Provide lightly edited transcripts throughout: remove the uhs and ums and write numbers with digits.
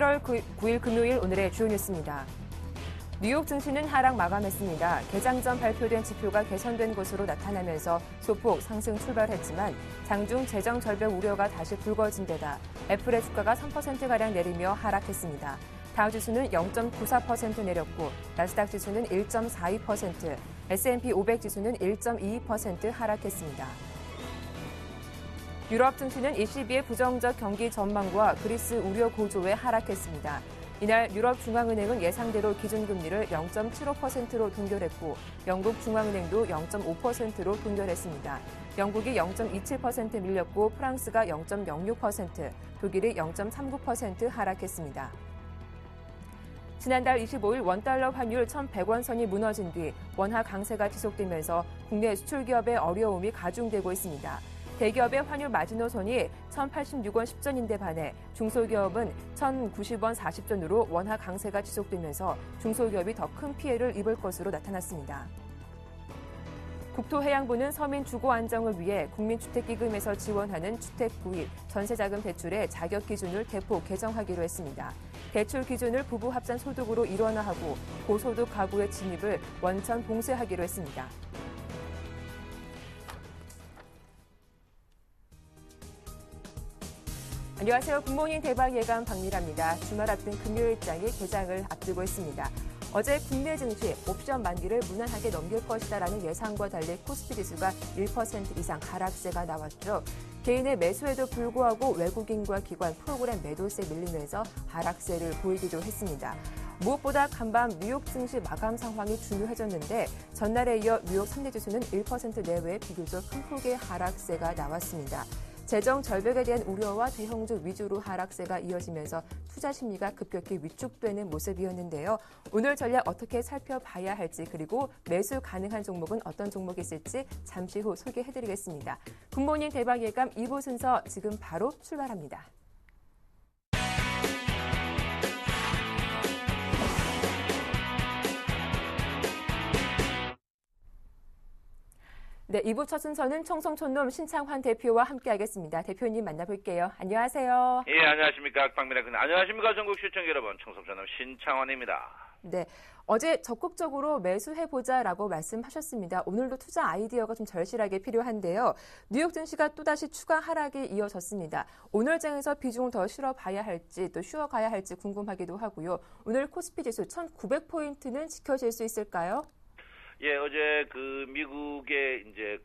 11월 9일 금요일 오늘의 주요 뉴스입니다. 뉴욕 증시는 하락 마감했습니다. 개장 전 발표된 지표가 개선된 것으로 나타나면서 소폭 상승 출발했지만 장중 재정 절벽 우려가 다시 불거진 데다 애플의 주가가 3%가량 내리며 하락했습니다. 다우지수는 0.94% 내렸고 나스닥 지수는 1.42%, S&P 500 지수는 1.22% 하락했습니다. 유럽 증시는 ECB의 부정적 경기 전망과 그리스 우려 고조에 하락했습니다. 이날 유럽 중앙은행은 예상대로 기준금리를 0.75%로 동결했고 영국 중앙은행도 0.5%로 동결했습니다. 영국이 0.27% 밀렸고 프랑스가 0.06%, 독일이 0.39% 하락했습니다. 지난달 25일 원달러 환율 1,100원 선이 무너진 뒤 원화 강세가 지속되면서 국내 수출 기업의 어려움이 가중되고 있습니다. 대기업의 환율 마지노선이 1,086원 10전인데 반해 중소기업은 1,090원 40전으로 원화 강세가 지속되면서 중소기업이 더 큰 피해를 입을 것으로 나타났습니다. 국토해양부는 서민 주거 안정을 위해 국민주택기금에서 지원하는 주택 구입, 전세자금 대출의 자격 기준을 대폭 개정하기로 했습니다. 대출 기준을 부부 합산 소득으로 일원화하고 고소득 가구의 진입을 원천 봉쇄하기로 했습니다. 안녕하세요. 굿모닝 대박 예감 박미라입니다. 주말 앞둔 금요일장이 개장을 앞두고 있습니다. 어제 국내 증시 옵션 만기를 무난하게 넘길 것이다라는 예상과 달리 코스피 지수가 1% 이상 하락세가 나왔죠. 개인의 매수에도 불구하고 외국인과 기관 프로그램 매도세 밀리면서 하락세를 보이기도 했습니다. 무엇보다 간밤 뉴욕 증시 마감 상황이 중요해졌는데 전날에 이어 뉴욕 3대 지수는 1% 내외의 비교적 큰 폭의 하락세가 나왔습니다. 재정 절벽에 대한 우려와 대형주 위주로 하락세가 이어지면서 투자 심리가 급격히 위축되는 모습이었는데요. 오늘 전략 어떻게 살펴봐야 할지 그리고 매수 가능한 종목은 어떤 종목이 있을지 잠시 후 소개해드리겠습니다. 굿모닝 대박 예감 2부 순서 지금 바로 출발합니다. 네, 2부 첫 순서는 청송촌놈 신창환 대표와 함께하겠습니다. 대표님 만나볼게요. 안녕하세요. 예, 안녕하십니까. 박미라 군. 안녕하십니까. 전국 시청자 여러분. 청송촌놈 신창환입니다. 네, 어제 적극적으로 매수해보자라고 말씀하셨습니다. 오늘도 투자 아이디어가 좀 절실하게 필요한데요. 뉴욕 증시가 또다시 추가 하락이 이어졌습니다. 오늘 장에서 비중을 더 실어봐야 할지 또 쉬어가야 할지 궁금하기도 하고요. 오늘 코스피 지수 1,900포인트는 지켜질 수 있을까요? 예, 어제 미국의 이제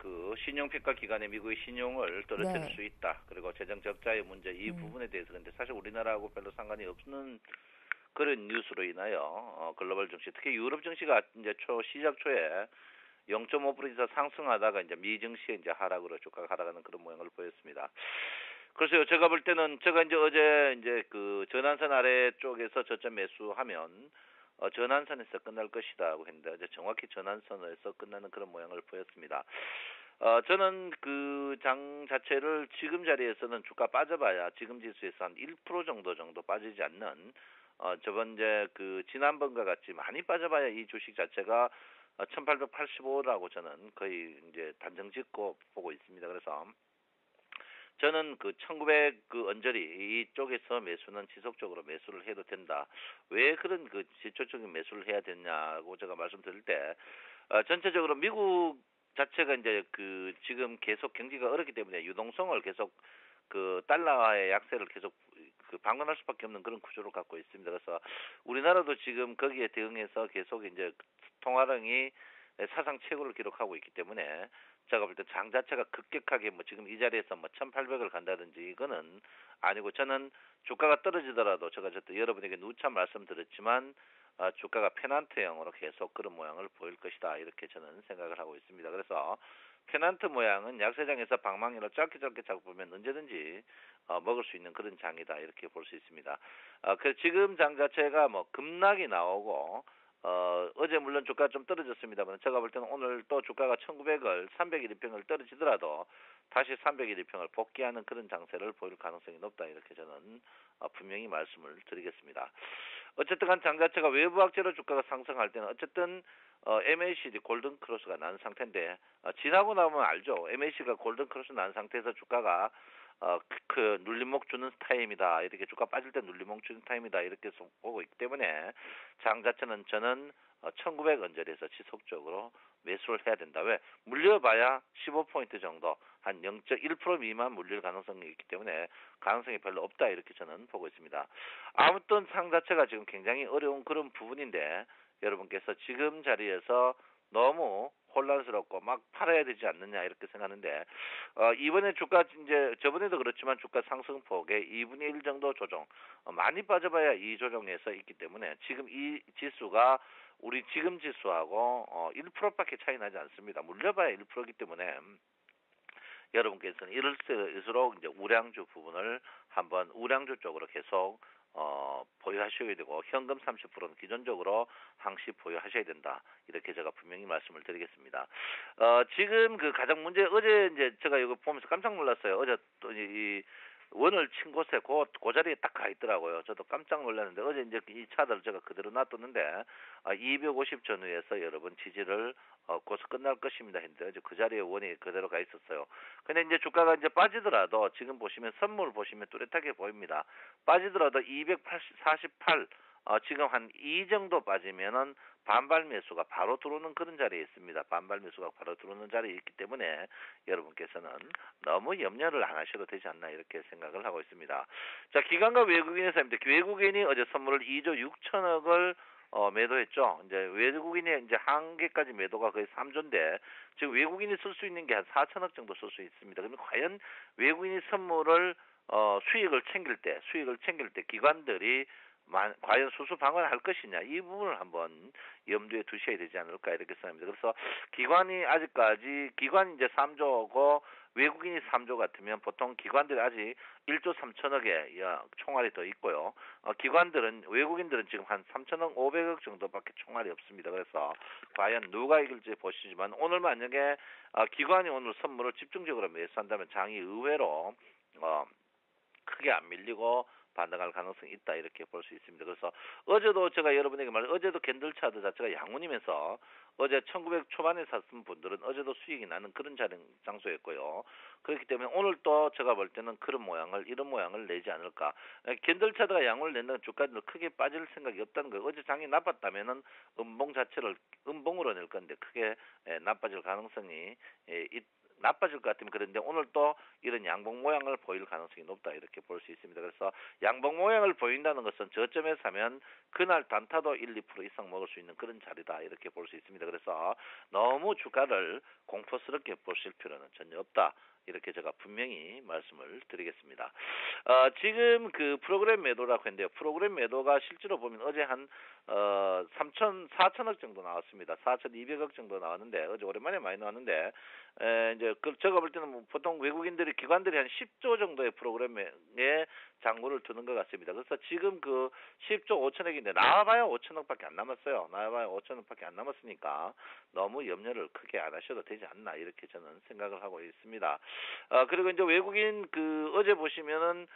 신용평가 기관의 미국의 신용을 떨어뜨릴 수 있다. 그리고 재정 적자의 문제 이 부분에 대해서 근데 사실 우리나라하고 별로 상관이 없는 그런 뉴스로 인하여 글로벌 증시, 특히 유럽 증시가 이제 시작 초에 0.5% 이상 상승하다가 이제 미 증시의 이제 하락으로 주가가 하락하는 그런 모양을 보였습니다. 그래서 제가 볼 때는 제가 이제 어제 이제 전환선 아래 쪽에서 저점 매수하면 전환선에서 끝날 것이다고 했는데 어제 정확히 전환선에서 끝나는 그런 모양을 보였습니다. 저는 장 자체를 지금 자리에서는 주가 빠져봐야 지금 지수에서 한 1% 정도 빠지지 않는 저번 이제 지난번과 같이 많이 빠져봐야 이 주식 자체가 1885라고 저는 거의 이제 단정 짓고 보고 있습니다. 그래서 저는 1900 언저리 이쪽에서 매수는 지속적으로 매수를 해도 된다. 왜 그런 지속적인 매수를 해야 되냐고 제가 말씀드릴 때 전체적으로 미국 자체가 이제 지금 계속 경기가 어렵기 때문에 유동성을 계속 달러의 약세를 계속 방관할 수밖에 없는 그런 구조를 갖고 있습니다. 그래서 우리나라도 지금 거기에 대응해서 계속 이제 통화량이 사상 최고를 기록하고 있기 때문에 제가 볼 때 장 자체가 급격하게 지금 이 자리에서 1,800을 간다든지 이거는 아니고 저는 주가가 떨어지더라도 제가 여러분에게 누차 말씀드렸지만 주가가 페넌트형으로 계속 그런 모양을 보일 것이다 이렇게 저는 생각을 하고 있습니다. 그래서 페넌트 모양은 약세장에서 방망이로 짧게 잡으면 언제든지 먹을 수 있는 그런 장이다 이렇게 볼 수 있습니다. 지금 장 자체가 급락이 나오고 어제 물론 주가가 좀 떨어졌습니다만 제가 볼 때는 오늘 또 주가가 1900을 301일평을 떨어지더라도 다시 301일평을 복귀하는 그런 장세를 보일 가능성이 높다 이렇게 저는 분명히 말씀을 드리겠습니다. 어쨌든 간 장 자체가 외부 악재로 주가가 상승할 때는 어쨌든 MACD 골든 크로스가 난 상태인데 지나고 나면 알죠. MACD가 골든 크로스 난 상태에서 주가가 그 눌림목 주는 타임이다. 이렇게 주가 빠질 때 눌림목 주는 타임이다. 이렇게 보고 있기 때문에 장 자체는 저는 1900 언저리에서 지속적으로 매수를 해야 된다. 왜? 물려봐야 15포인트 정도, 한 0.1% 미만 물릴 가능성이 있기 때문에 가능성이 별로 없다. 이렇게 저는 보고 있습니다. 아무튼 상 자체가 지금 굉장히 어려운 그런 부분인데 여러분께서 지금 자리에서 너무 혼란스럽고 막 팔아야 되지 않느냐 이렇게 생각하는데 이번에 주가 이제 저번에도 그렇지만 주가 상승폭의 2분의 1 정도 조정 많이 빠져봐야 이 조정에서 있기 때문에 지금 이 지수가 우리 지금 지수하고 1%밖에 차이 나지 않습니다. 물려봐야 1%이기 때문에 여러분께서는 이럴수록 이제 우량주 부분을 한번 우량주 쪽으로 계속 보유하셔야 되고 현금 30%는 기존적으로 항시 보유하셔야 된다. 이렇게 제가 분명히 말씀을 드리겠습니다. 지금 그 가장 문제 어제 이제 제가 이거 보면서 깜짝 놀랐어요. 어제 또 이 원을 친 곳에 그 자리에 딱 가 있더라고요. 저도 깜짝 놀랐는데 어제 이제 이 차들을 제가 그대로 놔뒀는데 250 전후에서 여러분 지지를 곧 끝날 것입니다 했는데 어제 그 자리에 원이 그대로 가 있었어요. 근데 이제 주가가 이제 빠지더라도 지금 보시면 선물 보시면 뚜렷하게 보입니다. 빠지더라도 248 지금 한 2 정도 빠지면은 반발 매수가 바로 들어오는 그런 자리에 있습니다. 반발 매수가 바로 들어오는 자리에 있기 때문에 여러분께서는 너무 염려를 안 하셔도 되지 않나 이렇게 생각을 하고 있습니다. 자, 기관과 외국인의 사입니다. 외국인이 어제 선물을 2조 6천억을 매도했죠. 이제 외국인이 이제 한 개까지 매도가 거의 3조인데 지금 외국인이 쓸 수 있는 게 한 4천억 정도 쓸 수 있습니다. 그러면 과연 외국인이 선물을 수익을 챙길 때 기관들이 과연 수수 방어를 할 것이냐 이 부분을 한번 염두에 두셔야 되지 않을까 이렇게 생각합니다. 그래서 기관이 이제 3조고 외국인이 3조 같으면 보통 기관들이 아직 1조 3천억의 총알이 더 있고요. 외국인들은 지금 한 3천억 500억 정도밖에 총알이 없습니다. 그래서 과연 누가 이길지 보시지만 오늘 만약에 기관이 오늘 선물을 집중적으로 매수한다면 장이 의외로 크게 안 밀리고 반등할 가능성이 있다 이렇게 볼 수 있습니다. 그래서 어제도 제가 여러분에게 어제도 캔들 차트 자체가 양운이면서 어제 1900 초반에 샀던 분들은 어제도 수익이 나는 그런 장소였고요. 그렇기 때문에 오늘 또 제가 볼 때는 이런 모양을 내지 않을까. 캔들 차트가 양운을 낸다는 주가는 크게 빠질 생각이 없다는 거예요. 어제 장이 나빴다면은 음봉으로 낼 건데 크게 나빠질 가능성이 나빠질 것 같으면 그런데 오늘 또 이런 양봉 모양을 보일 가능성이 높다 이렇게 볼 수 있습니다. 그래서 양봉 모양을 보인다는 것은 저점에 사면 그날 단타도 1, 2% 이상 먹을 수 있는 그런 자리다 이렇게 볼 수 있습니다. 그래서 너무 주가를 공포스럽게 보실 필요는 전혀 없다. 이렇게 제가 분명히 말씀을 드리겠습니다. 지금 그 프로그램 매도라고 했는데요. 프로그램 매도가 실제로 보면 어제 한 4천억 정도 나왔습니다. 4,200억 정도 나왔는데 어제 오랜만에 많이 나왔는데 이제 제가 볼 때는 보통 기관들이 한 10조 정도의 프로그램에 잔고를 두는 것 같습니다. 그래서 지금 그 10조 5천억인데 나와봐야 5천억밖에 안 남았어요. 나와봐야 5천억밖에 안 남았으니까 너무 염려를 크게 안 하셔도 되지 않나 이렇게 저는 생각을 하고 있습니다. 그리고 이제 외국인 어제 보시면은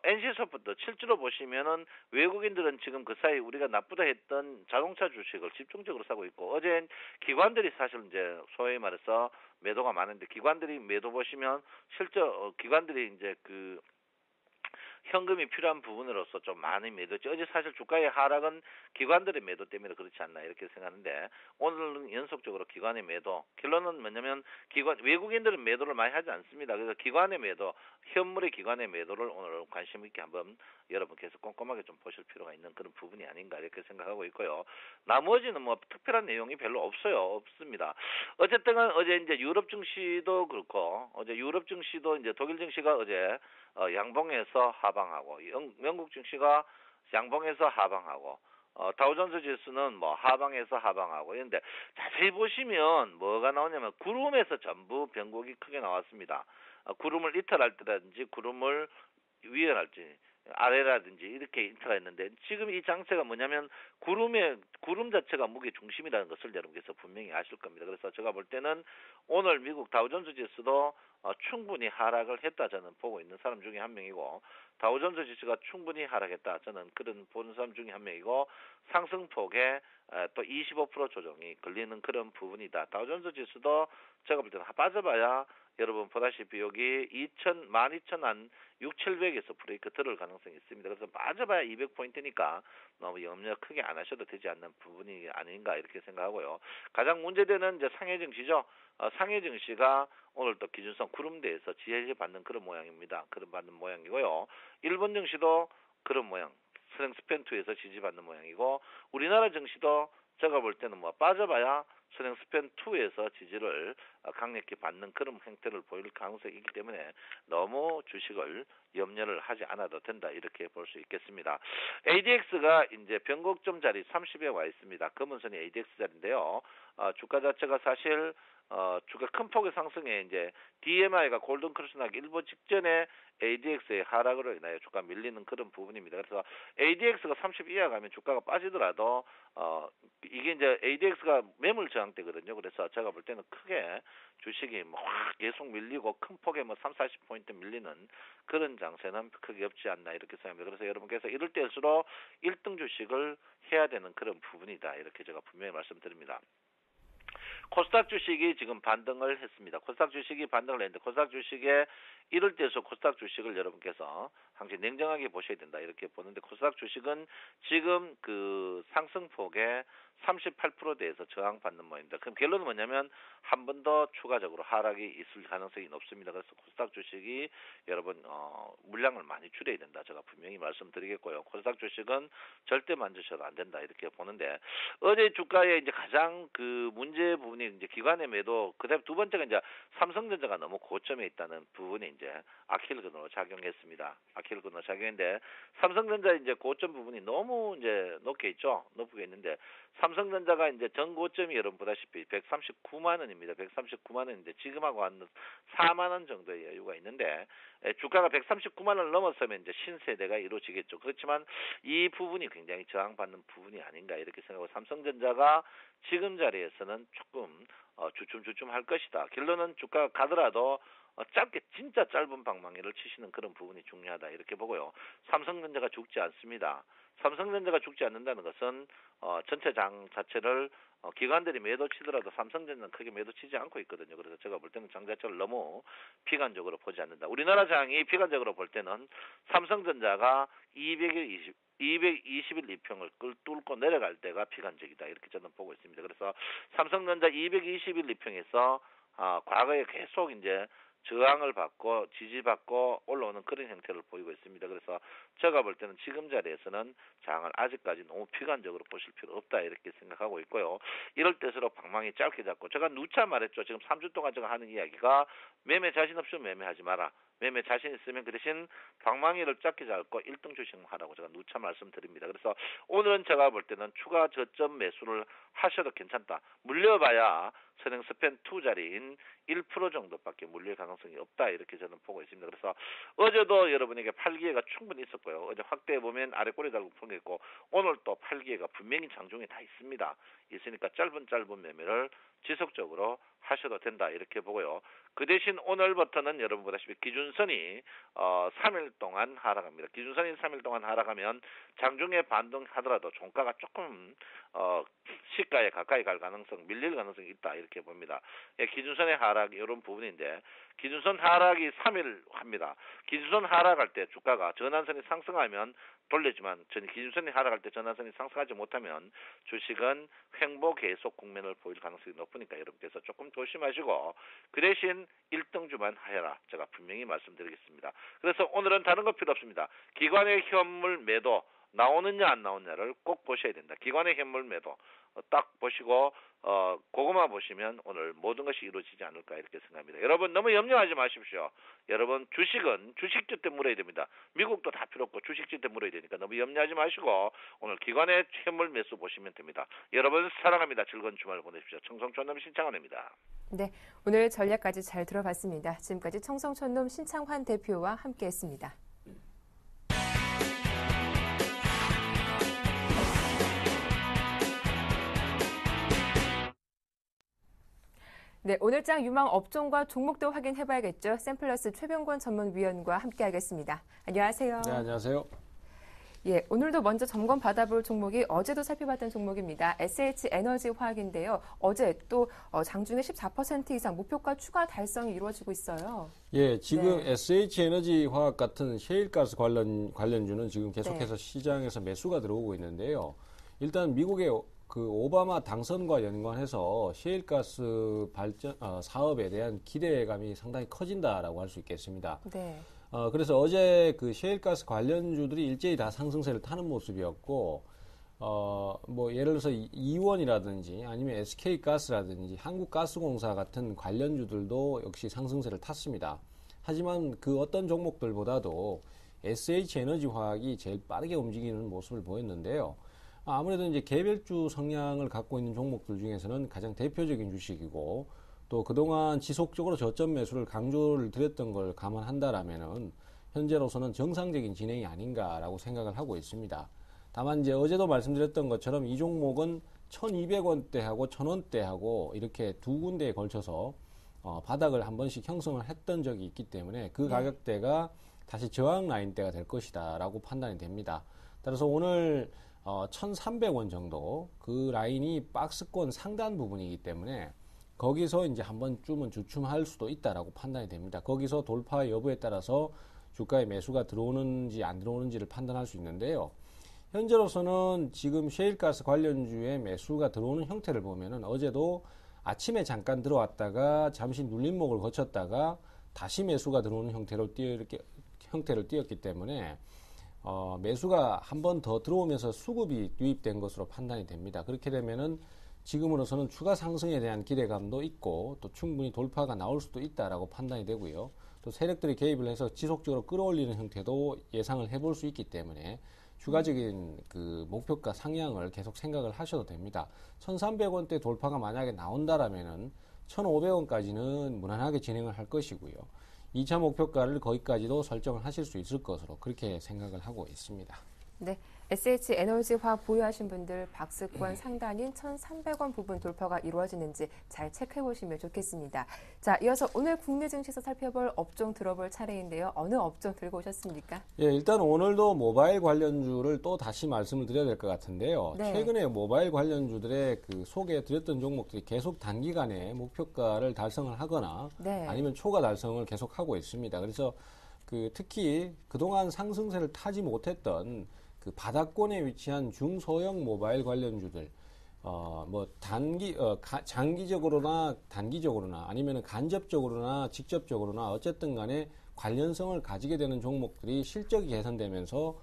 NC소프트 실제로 보시면은 외국인들은 지금 그 사이 우리가 나쁘다 했던 자동차 주식을 집중적으로 사고 있고 어제 기관들이 사실 이제 소위 말해서 매도가 많은데 기관들이 매도 보시면 실제 기관들이 이제 현금이 필요한 부분으로서 좀 많이 매도했죠. 어제 사실 주가의 하락은 기관들의 매도 때문에 그렇지 않나 이렇게 생각하는데 오늘은 연속적으로 기관의 매도. 결론은 뭐냐면 외국인들은 매도를 많이 하지 않습니다. 그래서 현물의 기관의 매도를 오늘 관심 있게 한번 여러분께서 꼼꼼하게 좀 보실 필요가 있는 그런 부분이 아닌가 이렇게 생각하고 있고요. 나머지는 뭐 특별한 내용이 별로 없습니다. 어쨌든 어제 이제 유럽 증시도 그렇고 어제 유럽 증시도 이제 독일 증시가 어제 양봉에서 하방하고 영국 증시가 양봉에서 하방하고 다우존스 지수는 뭐 하방에서 하방하고 이런데 자세히 보시면 뭐가 나오냐면 구름에서 전부 변곡이 크게 나왔습니다. 구름을 이탈할 때라든지 구름을 위험할지 아래라든지 이렇게 인터가 있는데 지금 이 장세가 뭐냐면 구름 자체가 무게 중심이라는 것을 여러분께서 분명히 아실 겁니다. 그래서 제가 볼 때는 오늘 미국 다우존스 지수도 충분히 하락을 했다 저는 보고 있는 사람 중에 한 명이고 다우존스 지수가 충분히 하락했다 저는 그런 보는 사람 중에 한 명이고 상승폭에 또 25% 조정이 걸리는 그런 부분이다. 다우존스 지수도 제가 볼 때는 빠져봐야 여러분 보다시피 여기 12,000 한 6,700에서 브레이크 들을 가능성이 있습니다. 그래서 빠져봐야 200포인트니까 너무 염려 크게 안 하셔도 되지 않는 부분이 아닌가 이렇게 생각하고요. 가장 문제되는 이제 상해 증시죠. 상해 증시가 오늘 또 기준선 구름대에서 지지 받는 그런 모양입니다. 그런 받는 모양이고요. 일본 증시도 그런 모양. 스프렌2에서 지지받는 모양이고 우리나라 증시도 제가 볼 때는 뭐 빠져봐야 스프렌2에서 지지를 강력히 받는 그런 형태를 보일 가능성이 있기 때문에 너무 주식을 염려를 하지 않아도 된다 이렇게 볼 수 있겠습니다. ADX가 이제 변곡점 자리 30에 와 있습니다. 검은선이 ADX 자리인데요. 주가 자체가 사실 주가 큰 폭의 상승에 이제 DMI가 골든 크로스 나기 일보 직전에 ADX의 하락으로 인하여 주가 밀리는 그런 부분입니다. 그래서 ADX가 30 이하 가면 주가가 빠지더라도 이게 이제 ADX가 매물 저항대거든요. 그래서 제가 볼 때는 크게 주식이 뭐 계속 밀리고 큰 폭에 뭐 3, 40포인트 밀리는 그런 장세는 크게 없지 않나 이렇게 생각합니다. 그래서 여러분께서 이럴 때일수록 1등 주식을 해야 되는 그런 부분이다. 이렇게 제가 분명히 말씀드립니다. 코스닥 주식이 지금 반등을 했습니다. 코스닥 주식이 반등을 했는데 코스닥 주식에 이럴 때서 코스닥 주식을 여러분께서 항상 냉정하게 보셔야 된다 이렇게 보는데 코스닥 주식은 지금 그 상승폭에 38%대에서 저항받는 모양입니다. 그럼 결론은 뭐냐면 한 번 더 추가적으로 하락이 있을 가능성이 높습니다. 그래서 코스닥 주식이 여러분 물량을 많이 줄여야 된다. 제가 분명히 말씀드리겠고요. 코스닥 주식은 절대 만지셔도 안 된다 이렇게 보는데 어제 주가의 이제 가장 그 문제 부분이 이제 기관의 매도 그다음 두 번째가 이제 삼성전자가 너무 고점에 있다는 부분이 이제 아킬근으로 작용했습니다. 아킬근으로 작용했는데 삼성전자 이제 고점 부분이 너무 이제 높게 있죠. 높게 있는데 삼성전자가 이제 전 고점이 여러분 보다시피 139만 원입니다. 139만 원인데 지금하고 한 4만 원 정도의 여유가 있는데 주가가 139만 원을 넘었으면 이제 신세대가 이루어지겠죠. 그렇지만 이 부분이 굉장히 저항받는 부분이 아닌가 이렇게 생각하고 삼성전자가 지금 자리에서는 조금 주춤주춤 할 것이다. 결론은 주가가 가더라도 짧게 진짜 짧은 방망이를 치시는 그런 부분이 중요하다 이렇게 보고요. 삼성전자가 죽지 않습니다. 삼성전자가 죽지 않는다는 것은 전체 장 자체를 기관들이 매도 치더라도 삼성전자는 크게 매도 치지 않고 있거든요. 그래서 제가 볼 때는 장 자체를 너무 비관적으로 보지 않는다. 우리나라 장이 비관적으로 볼 때는 삼성전자가 221 이평을 뚫고 내려갈 때가 비관적이다. 이렇게 저는 보고 있습니다. 그래서 삼성전자 221 이평에서 과거에 계속 이제 저항을 받고 지지받고 올라오는 그런 형태를 보이고 있습니다. 그래서 제가 볼 때는 지금 자리에서는 장을 아직까지 너무 비관적으로 보실 필요 없다 이렇게 생각하고 있고요. 이럴 때일수록 방망이 짧게 잡고 제가 누차 말했죠. 지금 3주 동안 제가 하는 이야기가 매매 자신 없으면 매매하지 마라. 매매 자신 있으면 그 대신 방망이를 짧게 잡고 1등 주식만 하라고 제가 누차 말씀드립니다. 그래서 오늘은 제가 볼 때는 추가 저점 매수를 하셔도 괜찮다. 물려봐야 선행 스펜2 자리인 1% 정도밖에 물릴 가능성이 없다 이렇게 저는 보고 있습니다. 그래서 어제도 여러분에게 팔기회가 충분히 있었고요. 어제 확대해보면 아래 꼬리 달고 푼 게 있고 오늘 또 팔기회가 분명히 장중에 다 있습니다. 있으니까 짧은 매매를 지속적으로 하셔도 된다 이렇게 보고요. 그 대신 오늘부터는 여러분 보다시피 기준선이 3일 동안 하락합니다. 기준선이 3일 동안 하락하면 장중에 반등하더라도 종가가 조금 시가에 가까이 갈 가능성, 밀릴 가능성이 있다 이렇게 봅니다. 예, 기준선의 하락 이런 부분인데 기준선 하락이 3일 합니다. 기준선 하락할 때 주가가 전환선이 상승하면 돌리지만 기준선이 하락할 때 전환선이 상승하지 못하면 주식은 횡보 계속 국면을 보일 가능성이 높으니까 여러분께서 조금 조심하시고 그 대신 1등주만 하여라. 제가 분명히 말씀드리겠습니다. 그래서 오늘은 다른 거 필요 없습니다. 기관의 현물 매도 나오느냐 안 나오느냐를 꼭 보셔야 된다. 기관의 현물 매도 딱 보시고 그것만 보시면 오늘 모든 것이 이루어지지 않을까 이렇게 생각합니다. 여러분 너무 염려하지 마십시오. 여러분 주식은 주식주 때 물어야 됩니다. 미국도 다 필요 없고 주식주 때 물어야 되니까 너무 염려하지 마시고 오늘 기관의 현물 매수 보시면 됩니다. 여러분 사랑합니다. 즐거운 주말 보내십시오. 청성촌놈 신창환입니다. 네, 오늘 전략까지 잘 들어봤습니다. 지금까지 청성촌놈 신창환 대표와 함께했습니다. 네, 오늘장 유망 업종과 종목도 확인해봐야겠죠. 샘플러스 최병권 전문위원과 함께하겠습니다. 안녕하세요. 네, 안녕하세요. 예, 오늘도 먼저 점검 받아볼 종목이 어제도 살펴봤던 종목입니다. SH에너지화학인데요. 어제 또 장중에 14% 이상 목표가 추가 달성이 이루어지고 있어요. 예, 지금 네. SH에너지화학 같은 셰일가스 관련주는 지금 계속해서 네. 시장에서 매수가 들어오고 있는데요. 일단 미국의 그 오바마 당선과 연관해서 셰일가스 발전 사업에 대한 기대감이 상당히 커진다라고 할 수 있겠습니다. 네. 그래서 어제 그 셰일가스 관련주들이 일제히 다 상승세를 타는 모습이었고, 뭐 예를 들어서 이원이라든지 아니면 SK가스라든지 한국가스공사 같은 관련주들도 역시 상승세를 탔습니다. 하지만 그 어떤 종목들보다도 SH에너지화학이 제일 빠르게 움직이는 모습을 보였는데요. 아무래도 이제 개별주 성향을 갖고 있는 종목들 중에서는 가장 대표적인 주식이고, 또 그동안 지속적으로 저점 매수를 강조를 드렸던 걸 감안한다라면은 현재로서는 정상적인 진행이 아닌가라고 생각을 하고 있습니다. 다만 이제 어제도 말씀드렸던 것처럼 이 종목은 1,200원대하고 1,000원대하고 이렇게 두 군데에 걸쳐서 바닥을 한 번씩 형성을 했던 적이 있기 때문에 그 가격대가 다시 저항 라인대가 될 것이다라고 판단이 됩니다. 따라서 오늘 1,300원 정도 그 라인이 박스권 상단 부분이기 때문에 거기서 이제 한 번쯤은 주춤할 수도 있다라고 판단이 됩니다. 거기서 돌파 여부에 따라서 주가의 매수가 들어오는지 안 들어오는지를 판단할 수 있는데요. 현재로서는 지금 셰일가스 관련주의 매수가 들어오는 형태를 보면은 어제도 아침에 잠깐 들어왔다가 잠시 눌림목을 거쳤다가 다시 매수가 들어오는 형태를 띄었기 때문에 매수가 한 번 더 들어오면서 수급이 유입된 것으로 판단이 됩니다. 그렇게 되면은 지금으로서는 추가 상승에 대한 기대감도 있고 또 충분히 돌파가 나올 수도 있다라고 판단이 되고요. 또 세력들이 개입을 해서 지속적으로 끌어올리는 형태도 예상을 해볼 수 있기 때문에 추가적인 그 목표가 상향을 계속 생각을 하셔도 됩니다. 1,300원대 돌파가 만약에 나온다라면은 1,500원까지는 무난하게 진행을 할 것이고요. 2차 목표가를 거기까지도 설정을 하실 수 있을 것으로 그렇게 생각을 하고 있습니다. 네. SH에너지화학 보유하신 분들 박스권 상단인 1,300원 부분 돌파가 이루어지는지 잘 체크해 보시면 좋겠습니다. 자, 이어서 오늘 국내 증시에서 살펴볼 업종 들어볼 차례인데요. 어느 업종 들고 오셨습니까? 예, 일단 오늘도 모바일 관련주를 또 다시 말씀을 드려야 될 것 같은데요. 네. 최근에 모바일 관련주들의 그 소개해 드렸던 종목들이 계속 단기간에 목표가를 달성을 하거나 네. 아니면 초과 달성을 계속 하고 있습니다. 그래서 그 특히 그동안 상승세를 타지 못했던 그 바닥권에 위치한 중소형 모바일 관련주들, 뭐 장기적으로나 단기적으로나 아니면 간접적으로나 직접적으로나 어쨌든 간에 관련성을 가지게 되는 종목들이 실적이 개선되면서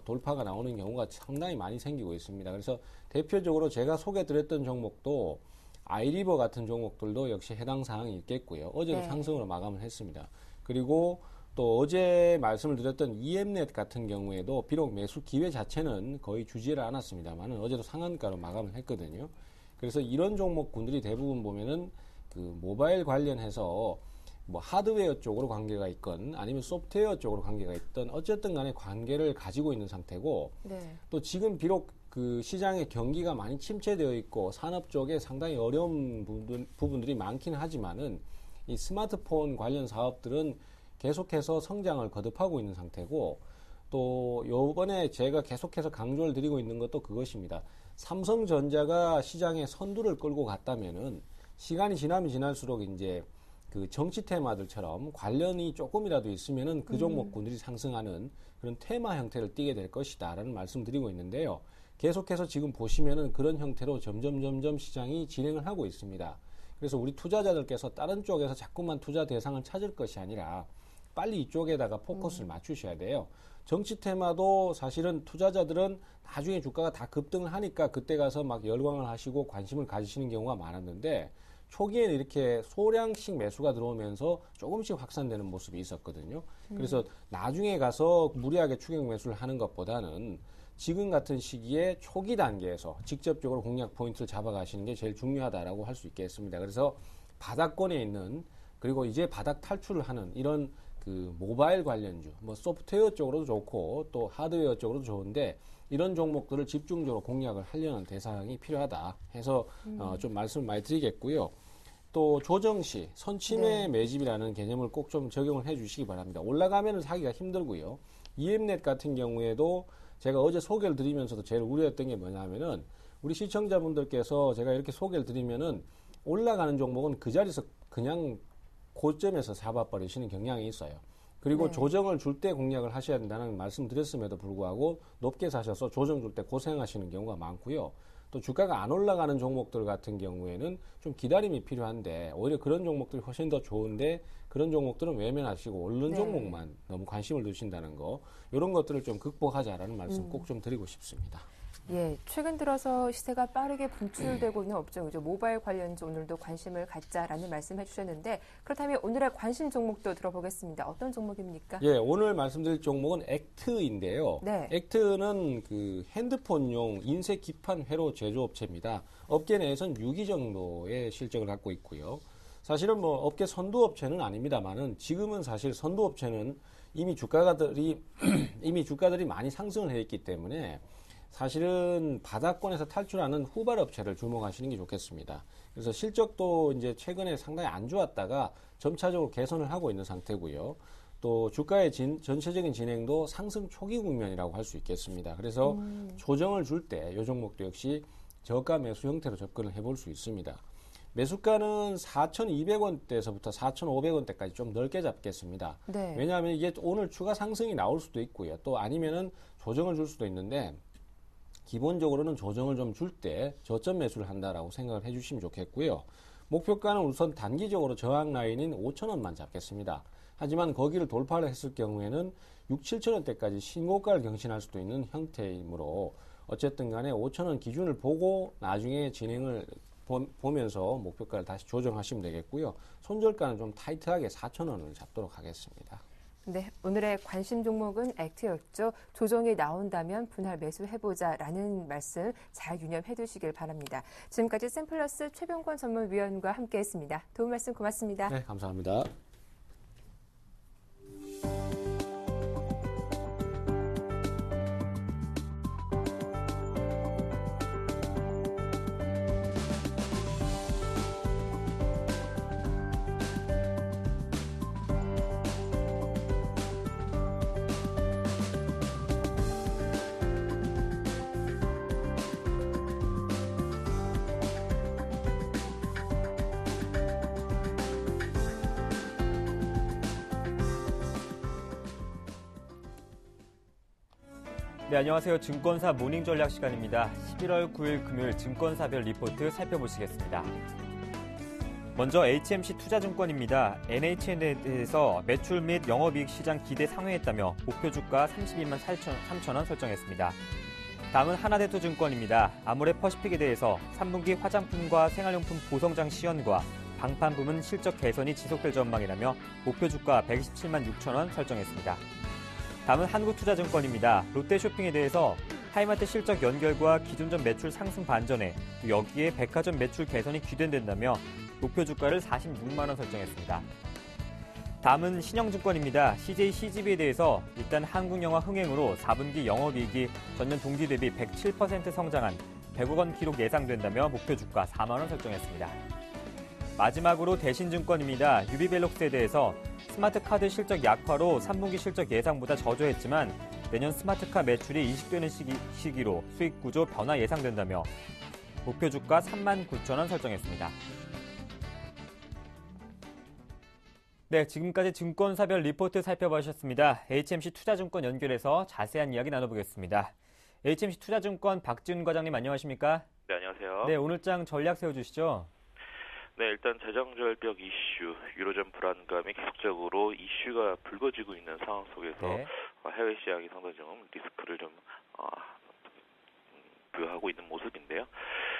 돌파가 나오는 경우가 상당히 많이 생기고 있습니다. 그래서 대표적으로 제가 소개드렸던 종목도 아이리버 같은 종목들도 역시 해당 사항이 있겠고요. 어제도 네. 상승으로 마감을 했습니다. 그리고 또 어제 말씀을 드렸던 EM넷 같은 경우에도 비록 매수 기회 자체는 거의 주지를 않았습니다만 어제도 상한가로 마감을 했거든요. 그래서 이런 종목군들이 대부분 보면은 그 모바일 관련해서 뭐 하드웨어 쪽으로 관계가 있건 아니면 소프트웨어 쪽으로 관계가 있던 어쨌든 간에 관계를 가지고 있는 상태고 네. 또 지금 비록 그 시장의 경기가 많이 침체되어 있고 산업 쪽에 상당히 어려운 부분들이 많기는 하지만은 이 스마트폰 관련 사업들은 계속해서 성장을 거듭하고 있는 상태고 또 요번에 제가 계속해서 강조를 드리고 있는 것도 그것입니다. 삼성전자가 시장의 선두를 끌고 갔다면은 시간이 지나면 지날수록 이제 그 정치 테마들처럼 관련이 조금이라도 있으면은 그 종목군들이 상승하는 그런 테마 형태를 띠게 될 것이다라는 말씀드리고 있는데요. 계속해서 지금 보시면은 그런 형태로 점점 시장이 진행을 하고 있습니다. 그래서 우리 투자자들께서 다른 쪽에서 자꾸만 투자 대상을 찾을 것이 아니라 빨리 이쪽에다가 포커스를 맞추셔야 돼요. 정치 테마도 사실은 투자자들은 나중에 주가가 다 급등을 하니까 그때 가서 막 열광을 하시고 관심을 가지시는 경우가 많았는데 초기에는 이렇게 소량씩 매수가 들어오면서 조금씩 확산되는 모습이 있었거든요. 그래서 나중에 가서 무리하게 추격 매수를 하는 것보다는 지금 같은 시기에 초기 단계에서 직접적으로 공략 포인트를 잡아가시는 게 제일 중요하다라고 할 수 있겠습니다. 그래서 바닥권에 있는 그리고 이제 바닥 탈출을 하는 이런 그 모바일 관련주, 뭐 소프트웨어 쪽으로도 좋고 또 하드웨어 쪽으로도 좋은데 이런 종목들을 집중적으로 공략을 하려는 대상이 필요하다 해서 좀 말씀을 많이 드리겠고요. 또 조정시 선침해 매집이라는 개념을 꼭 좀 적용을 해 주시기 바랍니다. 올라가면은 사기가 힘들고요. EM넷 같은 경우에도 제가 어제 소개를 드리면서도 제일 우려했던 게 뭐냐면은 우리 시청자분들께서 제가 이렇게 소개를 드리면은 올라가는 종목은 그 자리에서 그냥 고점에서 잡아버리시는 경향이 있어요. 그리고 네. 조정을 줄 때 공략을 하셔야 된다는 말씀 드렸음에도 불구하고 높게 사셔서 조정 줄 때 고생하시는 경우가 많고요. 또 주가가 안 올라가는 종목들 같은 경우에는 좀 기다림이 필요한데 오히려 그런 종목들이 훨씬 더 좋은데 그런 종목들은 외면하시고 오르는 네. 종목만 너무 관심을 두신다는 거 이런 것들을 좀 극복하자라는 말씀 꼭 좀 드리고 싶습니다. 예, 최근 들어서 시세가 빠르게 분출되고 있는 업종이죠. 모바일 관련주 오늘도 관심을 갖자라는 말씀 해주셨는데 그렇다면 오늘의 관심 종목도 들어보겠습니다. 어떤 종목입니까? 예, 오늘 말씀드릴 종목은 액트인데요. 네. 액트는 그 핸드폰용 인쇄 기판 회로 제조업체입니다. 업계 내에선 6위 정도의 실적을 갖고 있고요. 사실은 뭐 업계 선두업체는 아닙니다만은 지금은 사실 선두업체는 이미 주가들이 많이 상승을 해 있기 때문에 사실은 바닥권에서 탈출하는 후발업체를 주목하시는 게 좋겠습니다. 그래서 실적도 이제 최근에 상당히 안 좋았다가 점차적으로 개선을 하고 있는 상태고요. 또 주가의 전체적인 진행도 상승 초기 국면이라고 할 수 있겠습니다. 그래서 조정을 줄 때 이 종목도 역시 저가 매수 형태로 접근을 해볼 수 있습니다. 매수가는 4,200원대에서부터 4,500원대까지 좀 넓게 잡겠습니다. 네. 왜냐하면 이게 오늘 추가 상승이 나올 수도 있고요. 또 아니면은 조정을 줄 수도 있는데 기본적으로는 조정을 좀 줄 때 저점 매수를 한다라고 생각을 해주시면 좋겠고요. 목표가는 우선 단기적으로 저항 라인인 5,000원만 잡겠습니다. 하지만 거기를 돌파를 했을 경우에는 6, 7,000원대까지 신고가를 경신할 수도 있는 형태이므로 어쨌든 간에 5,000원 기준을 보고 나중에 진행을 보면서 목표가를 다시 조정하시면 되겠고요. 손절가는 좀 타이트하게 4,000원을 잡도록 하겠습니다. 네, 오늘의 관심 종목은 액트였죠. 조정이 나온다면 분할 매수해보자라는 말씀 잘 유념해 두시길 바랍니다. 지금까지 샘플러스 최병권 전문위원과 함께했습니다. 도움 말씀 고맙습니다. 네, 감사합니다. 네, 안녕하세요. 증권사 모닝 전략 시간입니다. 11월 9일 금요일 증권사별 리포트 살펴보시겠습니다. 먼저 HMC 투자증권입니다. NHN에 대해서 매출 및 영업이익 시장 기대 상회했다며 목표 주가 32만 3천 원 설정했습니다. 다음은 하나대투증권입니다. 아모레퍼시픽에 대해서 3분기 화장품과 생활용품 고성장 시연과 방판 부문 실적 개선이 지속될 전망이라며 목표 주가 127만 6천 원 설정했습니다. 다음은 한국투자증권입니다. 롯데쇼핑에 대해서 하이마트 실적 연결과 기존전 매출 상승 반전에 여기에 백화점 매출 개선이 귀된다며 목표 주가를 46만 원 설정했습니다. 다음은 신영증권입니다. CJ CGV에 대해서 일단 한국영화 흥행으로 4분기 영업이익이 전년 동기 대비 107% 성장한 100억 원 기록 예상된다며 목표 주가 4만 원 설정했습니다. 마지막으로 대신증권입니다. 유비벨록스에 대해서 스마트카드 실적 약화로 3분기 실적 예상보다 저조했지만 내년 스마트카 매출이 이식되는 시기로 수익 구조 변화 예상된다며 목표 주가 3만 9천 원 설정했습니다. 네, 지금까지 증권사별 리포트 살펴보셨습니다. HMC 투자증권 연결해서 자세한 이야기 나눠보겠습니다. HMC 투자증권 박지훈 과장님 안녕하십니까? 네, 안녕하세요. 네, 오늘장 전략 세워주시죠. 네, 일단 재정절벽 이슈, 유로존 불안감이 계속적으로 이슈가 불거지고 있는 상황 속에서 네. 해외 시장이 상당히 좀 리스크를 좀 부여하고 있는 모습인데요.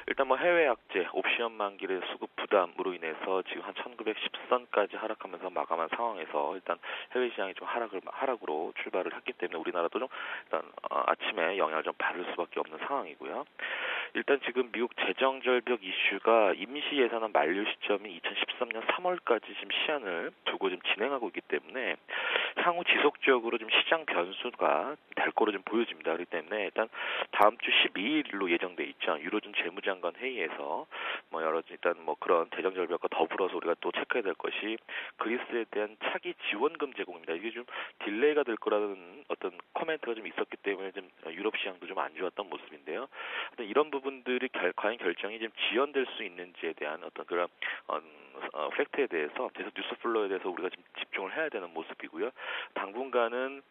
일단 뭐 해외 악재, 옵션 만기의 수급 부담으로 인해서 지금 한 1910선까지 하락하면서 마감한 상황에서 일단 해외 시장이 좀 하락으로 출발을 했기 때문에 우리나라도 좀 일단 아침에 영향을 좀 받을 수밖에 없는 상황이고요. 일단 지금 미국 재정절벽 이슈가 임시 예산안 만료 시점이 2013년 3월까지 지금 시한을 두고 좀 진행하고 있기 때문에 향후 지속적으로 좀 시장 변수가 될 거로 좀 보여집니다. 그렇기 때문에 일단 다음 주 12일로 예정돼 있죠. 유로존 재무장관 회의에서 뭐 여러 일단 뭐 그런 재정 절벽과 더불어서 우리가 또 체크해야 될 것이 그리스에 대한 차기 지원금 제공입니다. 이게 좀 딜레이가 될 거라는 어떤 코멘트가 좀 있었기 때문에 좀 유럽 시장도 좀 안 좋았던 모습인데요. 이런 부분들이 과연 결정이 좀 지연될 수 있는지에 대한 어떤 그런 팩트에 대해서 계속 뉴스 플로우에 대해서 우리가 좀 집중을 해야 되는 모습이고요. 당분간은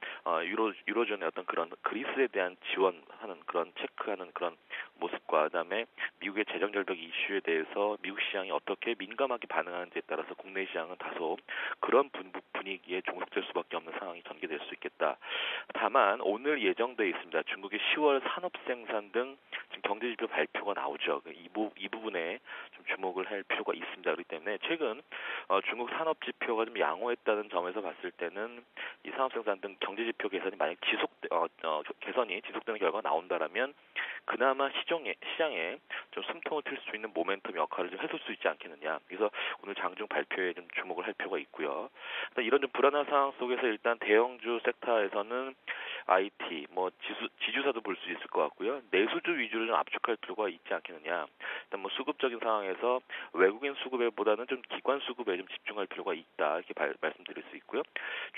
유로존의 어떤 그런 그리스에 대한 지원하는 그런 체크하는 그런 모습과 그다음에 미국의 재정 절벽 이슈에 대해서 미국 시장이 어떻게 민감하게 반응하는지에 따라서 국내 시장은 다소 그런 분위기에 종속될 수밖에 없는 상황이 전개될 수 있겠다. 다만 오늘 예정돼 있습니다. 중국의 10월 산업 생산 등 지금 경제 지표 발표가 나오죠. 이 부분에 좀 주목을 할 필요가 있습니다. 그렇기 때문에 최근 중국 산업 지표가 좀 양호했다는 점에서 봤을 때는 이 산업 생산 등 경제 지표 개선이 만약 개선이 지속되는 결과가 나온다라면 그나마 시장에 좀 숨통을 틀 수 있는 모멘텀 역할을 좀 해줄 수 있지 않겠느냐. 그래서 오늘 장중 발표에 좀 주목을 할 필요가 있고요. 이런 좀 불안한 상황 속에서 일단 대형주 섹터에서는 IT, 뭐 지주사도 볼 수 있을 것 같고요. 내수주 위주로 좀 압축할 필요가 있지 않겠느냐. 일단 뭐 수급적인 상황에서 외국인 수급에보다는 좀 기관 수급에 좀 집중할 필요가 있다 이렇게 말씀드릴 수 있고요.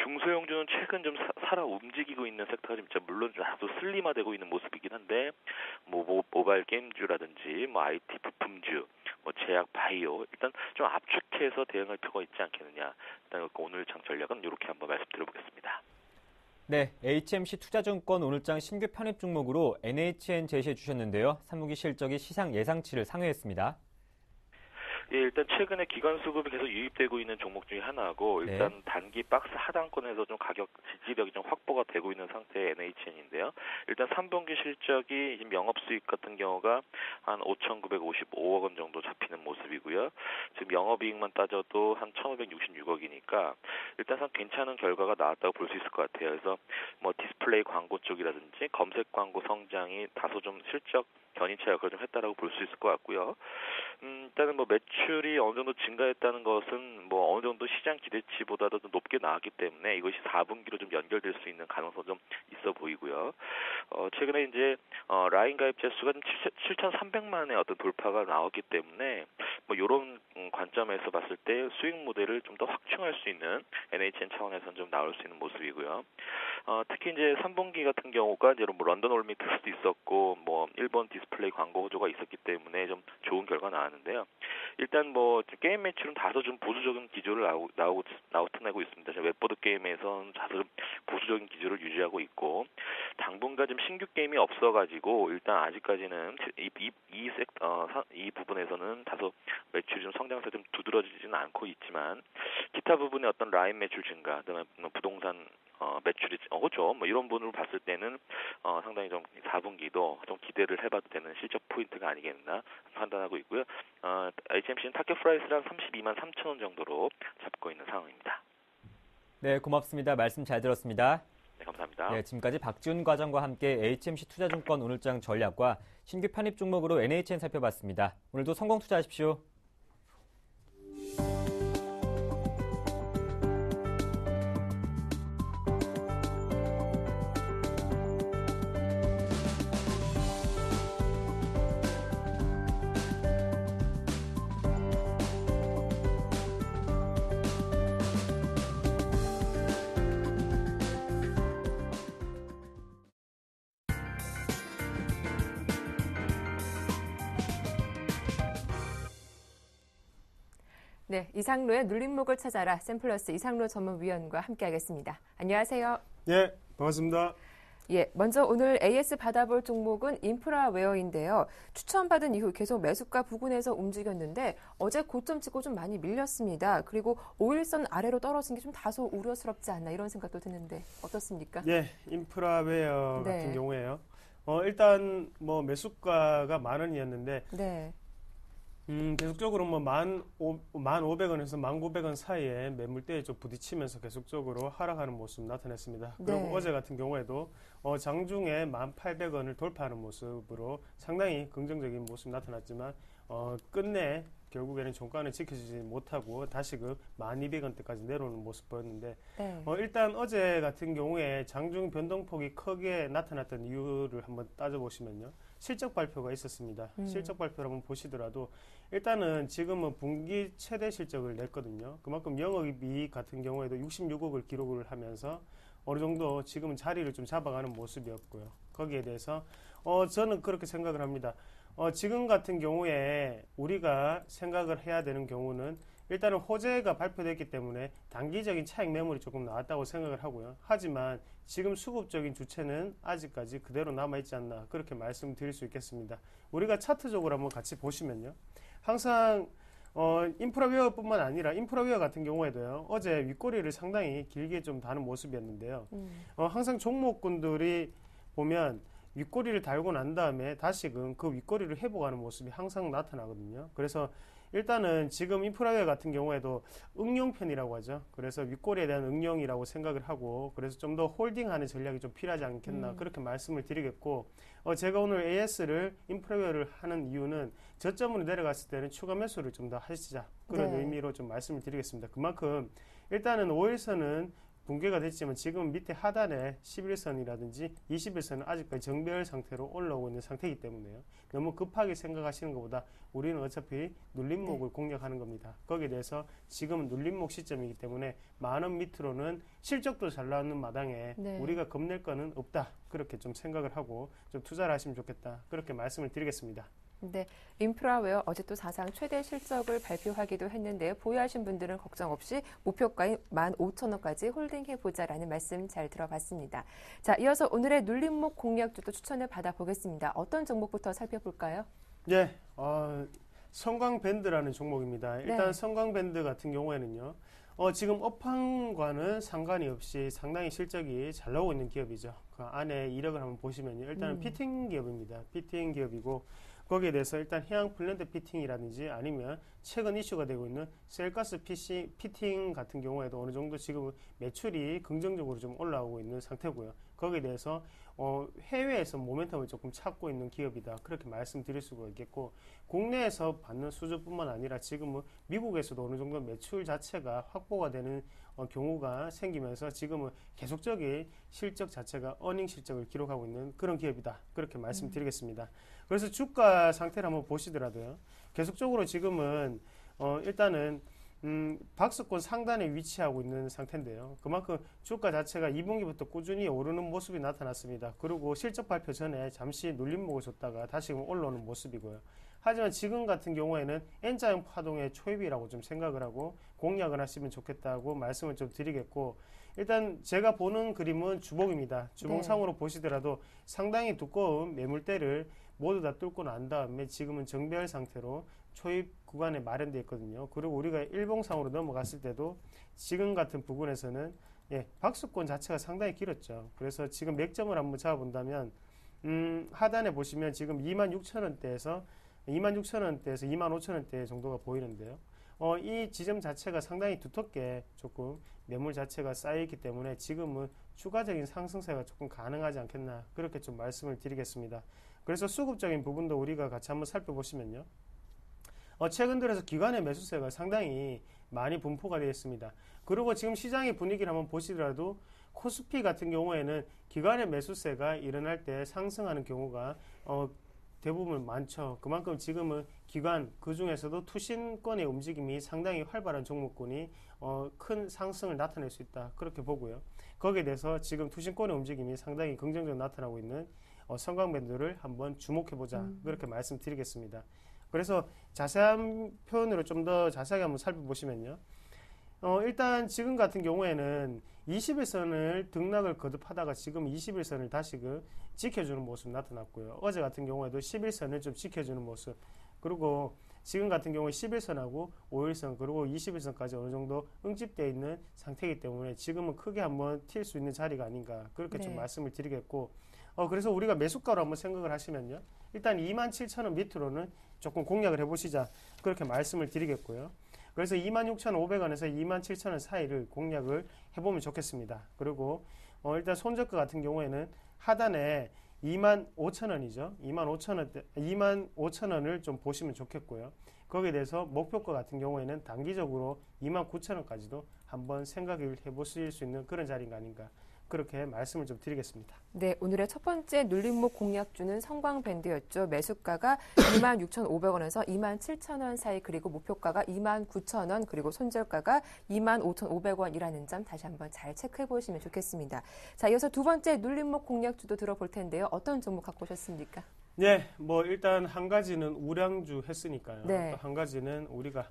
중소형주는 최근 좀 살아 움직이고 있는 섹터가 좀 물론 다소 슬림화되고 있는 모습이긴 한데 뭐 모바일 게임주라든지 뭐 IT 부품주, 뭐 제약 바이오 일단 좀 압축해서 대응할 필요가 있지 않겠느냐. 일단 오늘 장 전략은 이렇게 한번 말씀드려보겠습니다. 네, HMC 투자증권 오늘장 신규 편입 종목으로 NHN 제시해 주셨는데요. 3분기 실적이 시장 예상치를 상회했습니다. 예, 일단 최근에 기관 수급이 계속 유입되고 있는 종목 중에 하나고 일단 네. 단기 박스 하단권에서 좀 가격 지지력이 좀 확보가 되고 있는 상태의 NHN인데요. 일단 3분기 실적이 지금 영업 수익 같은 경우가 한 5,955억 원 정도 잡히는 모습이고요. 지금 영업이익만 따져도 한 1,566억이니까 일단 상 괜찮은 결과가 나왔다고 볼 수 있을 것 같아요. 그래서 뭐 디스플레이 광고 쪽이라든지 검색 광고 성장이 다소 좀 실적 견인차 역할을 좀 했다라고 볼 수 있을 것 같고요. 일단은 뭐 매출이 어느 정도 증가했다는 것은 뭐 어느 정도 시장 기대치보다도 좀 높게 나왔기 때문에 이것이 4분기로 좀 연결될 수 있는 가능성이 좀 있어 보이고요. 최근에 이제 라인 가입자 수가 좀 7,300만의 어떤 돌파가 나왔기 때문에 뭐 이런 관점에서 봤을 때 수익 모델을 좀 더 확충할 수 있는 NHN 차원에서는 좀 나올 수 있는 모습이고요. 특히 이제 3분기 같은 경우가 이제 뭐 런던 올림픽도 있었고 뭐 일본 디스플레이 광고 호조가 있었기 때문에 좀 좋은 결과 나왔는데요. 일단 뭐 게임 매출은 다소 좀 보수적인 기조를 나타내고 있습니다. 웹보드 게임에서는 다소 좀 보수적인 기조를 유지하고 있고 당분간 좀 신규 게임이 없어가지고 일단 아직까지는 이 부분에서는 다소 매출이 좀 성장세 좀 두드러지지는 않고 있지만 기타 부분의 어떤 라인 매출 증가, 그다음에 부동산 매출이 호조 뭐 이런 부분으로 봤을 때는 상당히 좀 4분기도 좀 기대를 해봐도 되는 실적 포인트가 아니겠나 판단하고 있고요. HMC는 타켓 프라이스랑 32만 3천 원 정도로 잡고 있는 상황입니다. 네, 고맙습니다. 말씀 잘 들었습니다. 네, 감사합니다. 네, 지금까지 박지훈 과장과 함께 HMC 투자증권 오늘장 전략과 신규 편입 종목으로 NHN 살펴봤습니다. 오늘도 성공 투자하십시오. 네, 이상로의 눌림목을 찾아라 샘플러스 이상로 전문위원과 함께하겠습니다. 안녕하세요. 네, 반갑습니다. 예, 먼저 오늘 AS 받아볼 종목은 인프라웨어인데요. 추천받은 이후 계속 매수가 부근에서 움직였는데 어제 고점 찍고 좀 많이 밀렸습니다. 그리고 5일선 아래로 떨어진 게 좀 다소 우려스럽지 않나 이런 생각도 드는데 어떻습니까? 네, 인프라웨어 네. 같은 경우에요. 일단 뭐 매수가가 10,000원이었는데 네. 계속적으로 뭐 1,500원에서 1,900원 사이에 매물대에 좀 부딪히면서 계속적으로 하락하는 모습 나타냈습니다. 그리고 네. 어제 같은 경우에도 장중에 1,800원을 돌파하는 모습으로 상당히 긍정적인 모습 나타났지만 끝내 결국에는 종가는 지켜주지 못하고 다시 그 1200원대까지 내려오는 모습 보였는데 네. 일단 어제 같은 경우에 장중 변동폭이 크게 나타났던 이유를 한번 따져보시면요. 실적 발표가 있었습니다. 실적 발표를 한번 보시더라도 일단은 지금은 분기 최대 실적을 냈거든요. 그만큼 영업이익 같은 경우에도 66억을 기록을 하면서 어느 정도 지금은 자리를 좀 잡아가는 모습이었고요. 거기에 대해서 저는 그렇게 생각을 합니다. 지금 같은 경우에 우리가 생각을 해야 되는 경우는 일단은 호재가 발표됐기 때문에 단기적인 차익 매물이 조금 나왔다고 생각을 하고요. 하지만 지금 수급적인 주체는 아직까지 그대로 남아있지 않나 그렇게 말씀드릴 수 있겠습니다. 우리가 차트적으로 한번 같이 보시면요. 항상 인프라웨어뿐만 아니라 인프라웨어 같은 경우에도요. 어제 윗꼬리를 상당히 길게 좀 다는 모습이었는데요. 항상 종목군들이 보면 윗꼬리를 달고 난 다음에 다시금 그 윗꼬리를 회복하는 모습이 항상 나타나거든요. 그래서 일단은 지금 인프라웨어 같은 경우에도 응용편이라고 하죠. 그래서 윗꼬리에 대한 응용이라고 생각을 하고 그래서 좀 더 홀딩하는 전략이 좀 필요하지 않겠나 그렇게 말씀을 드리겠고 제가 오늘 AS를 인프라웨어를 하는 이유는 저점으로 내려갔을 때는 추가 매수를 좀 더 하시자 그런 의미로 좀 말씀을 드리겠습니다. 그만큼 일단은 5일선은 붕괴가 됐지만 지금 밑에 하단에 11선이라든지 20일선은 아직까지 정배열 상태로 올라오고 있는 상태이기 때문에요. 너무 급하게 생각하시는 것보다 우리는 어차피 눌림목을 공략하는 겁니다. 거기에 대해서 지금은 눌림목 시점이기 때문에 10,000원 밑으로는 실적도 잘 나오는 마당에 우리가 겁낼 거는 없다. 그렇게 좀 생각을 하고 좀 투자를 하시면 좋겠다. 그렇게 말씀을 드리겠습니다. 네, 인프라웨어 어제 또 사상 최대 실적을 발표하기도 했는데요. 보유하신 분들은 걱정 없이 목표가인 15,000원까지 홀딩해보자라는 말씀 잘 들어봤습니다. 자, 이어서 오늘의 눌림목 공략도 또 추천을 받아보겠습니다. 어떤 종목부터 살펴볼까요? 네, 성광밴드라는 종목입니다. 일단 성광밴드 같은 경우에는요. 지금 업황과는 상관이 없이 상당히 실적이 잘 나오고 있는 기업이죠. 그 안에 이력을 한번 보시면요. 일단은 피팅 기업입니다. 피팅 기업이고 거기에 대해서 일단 해양 플랜트 피팅이라든지 아니면 최근 이슈가 되고 있는 셀가스 피팅 같은 경우에도 어느 정도 지금 매출이 긍정적으로 좀 올라오고 있는 상태고요. 거기에 대해서 해외에서 모멘텀을 조금 찾고 있는 기업이다. 그렇게 말씀드릴 수가 있겠고 국내에서 받는 수주뿐만 아니라 지금은 미국에서도 어느 정도 매출 자체가 확보가 되는 경우가 생기면서 지금은 계속적인 실적 자체가 어닝 실적을 기록하고 있는 그런 기업이다. 그렇게 말씀드리겠습니다. 그래서 주가 상태를 한번 보시더라도요. 계속적으로 지금은 일단은 박스권 상단에 위치하고 있는 상태인데요. 그만큼 주가 자체가 2분기부터 꾸준히 오르는 모습이 나타났습니다. 그리고 실적 발표 전에 잠시 눌림목을 줬다가 다시금 올라오는 모습이고요. 하지만 지금 같은 경우에는 N자형 파동의 초입이라고 좀 생각을 하고 공략을 하시면 좋겠다고 말씀을 좀 드리겠고 일단 제가 보는 그림은 주봉입니다. 주봉상으로 보시더라도 상당히 두꺼운 매물대를 모두 다 뚫고 난 다음에 지금은 정배열 상태로 초입 구간에 마련되어 있거든요. 그리고 우리가 일봉상으로 넘어갔을 때도 지금 같은 부분에서는 박스권 자체가 상당히 길었죠. 그래서 지금 맥점을 한번 잡아본다면 하단에 보시면 지금 26,000원대에서 25,000원대 정도가 보이는데요. 이 지점 자체가 상당히 두텁게 조금 매물 자체가 쌓여있기 때문에 지금은 추가적인 상승세가 조금 가능하지 않겠나 그렇게 좀 말씀을 드리겠습니다. 그래서 수급적인 부분도 우리가 같이 한번 살펴보시면요. 최근 들어서 기관의 매수세가 상당히 많이 분포가 되어 있습니다. 그리고 지금 시장의 분위기를 한번 보시더라도 코스피 같은 경우에는 기관의 매수세가 일어날 때 상승하는 경우가 대부분 많죠. 그만큼 지금은 기관 그중에서도 투신권의 움직임이 상당히 활발한 종목군이 큰 상승을 나타낼 수 있다. 그렇게 보고요. 거기에 대해서 지금 투신권의 움직임이 상당히 긍정적으로 나타나고 있는 성광밴드를 한번 주목해보자. 그렇게 말씀드리겠습니다. 그래서 자세한 표현으로 좀 더 자세하게 한번 살펴보시면요. 일단 지금 같은 경우에는 21선을 등락을 거듭하다가 지금 21선을 다시 지켜주는 모습 나타났고요. 어제 같은 경우에도 11선을 좀 지켜주는 모습. 그리고 지금 같은 경우에 11선하고 5일선 그리고 21선까지 어느 정도 응집되어 있는 상태이기 때문에 지금은 크게 한번 튈 수 있는 자리가 아닌가 그렇게 좀 말씀을 드리겠고 그래서 우리가 매수가로 한번 생각을 하시면요. 일단 27,000원 밑으로는 조금 공략을 해보시자 그렇게 말씀을 드리겠고요. 그래서 26,500원에서 27,000원 사이를 공략을 해보면 좋겠습니다. 그리고 일단 손저가 같은 경우에는 하단에 25,000원이죠. 25,000원을 좀 보시면 좋겠고요. 거기에 대해서 목표가 같은 경우에는 단기적으로 29,000원까지도 한번 생각을 해보실 수 있는 그런 자리가 아닌가 그렇게 말씀을 좀 드리겠습니다. 네, 오늘의 첫 번째 눌림목 공략주는 성광밴드였죠. 매수가가 26,500원에서 27,000원 사이, 그리고 목표가가 29,000원, 그리고 손절가가 25,500원이라는 점 다시 한번 잘 체크해 보시면 좋겠습니다. 자, 이어서 두 번째 눌림목 공략주도 들어볼 텐데요. 어떤 종목 갖고 오셨습니까? 네, 뭐 일단 한 가지는 우량주 했으니까요. 네. 또 한 가지는 우리가